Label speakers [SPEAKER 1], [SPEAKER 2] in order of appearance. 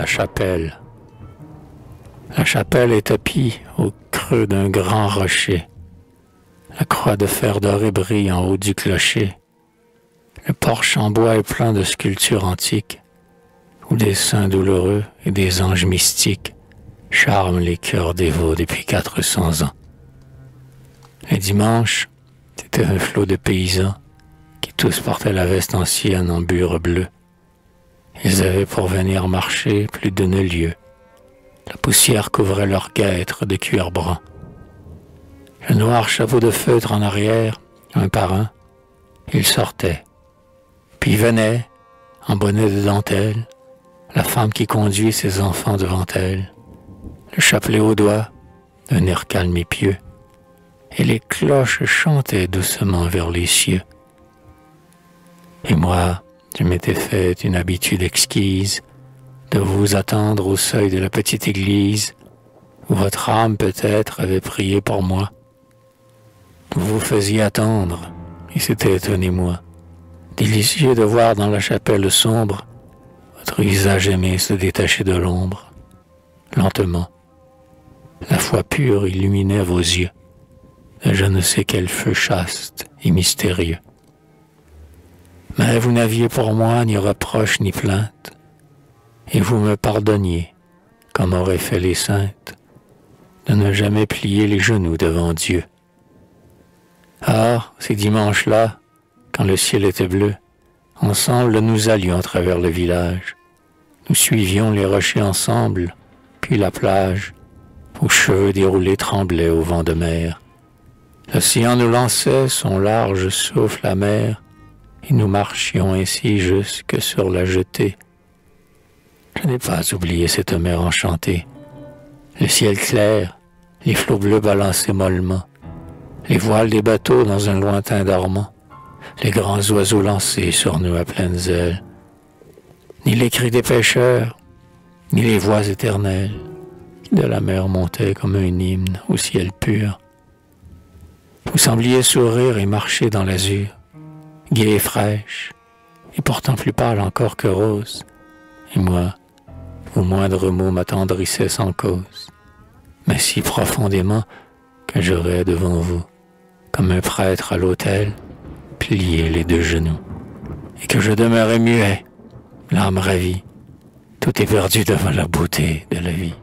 [SPEAKER 1] chapelle. La chapelle est tapie au creux d'un grand rocher. La croix de fer doré brille en haut du clocher. Le porche en bois est plein de sculptures antiques, où des saints douloureux et des anges mystiques charment les cœurs dévots depuis 400 ans. Les dimanches, c'était un flot de paysans qui tous portaient la veste ancienne en bure bleu. Ils avaient pour venir marcher plus de 9 lieues. La poussière couvrait leurs guêtres de cuir brun. Le noir chapeau de feutre en arrière, un par un, ils sortaient. Puis venait, en bonnet de dentelle, la femme qui conduit ses enfants devant elle, le chapelet au doigt, un air calme et pieux, et les cloches chantaient doucement vers les cieux. Et moi, je m'étais fait une habitude exquise de vous attendre au seuil de la petite église, où votre âme peut-être avait prié pour moi. Vous vous faisiez attendre, et c'était étonnez-moi, délicieux de voir dans la chapelle sombre votre visage aimé se détacher de l'ombre, lentement. La foi pure illuminait vos yeux, de je ne sais quel feu chaste et mystérieux. Mais vous n'aviez pour moi ni reproche ni plainte, et vous me pardonniez, comme auraient fait les saintes, de ne jamais plier les genoux devant Dieu. Or, ces dimanches-là, quand le ciel était bleu, ensemble nous allions à travers le village. Nous suivions les rochers ensemble, puis la plage, où cheveux déroulés tremblaient au vent de mer. L'océan nous lançait son large souffle amer, et nous marchions ainsi jusque sur la jetée. Je n'ai pas oublié cette mer enchantée. Le ciel clair, les flots bleus balançaient mollement, les voiles des bateaux dans un lointain dormant, les grands oiseaux lancés sur nous à pleines ailes. Ni les cris des pêcheurs, ni les voix éternelles qui de la mer montaient comme un hymne au ciel pur. Vous sembliez sourire et marcher dans l'azur, gaie et fraîche, et pourtant plus pâle encore que rose. Et moi, vos moindres mots m'attendrissaient sans cause, mais si profondément que j'aurais devant vous, comme un prêtre à l'autel, plié les 2 genoux, et que je demeurais muet, l'âme ravie, tout est perdu devant la beauté de la vie.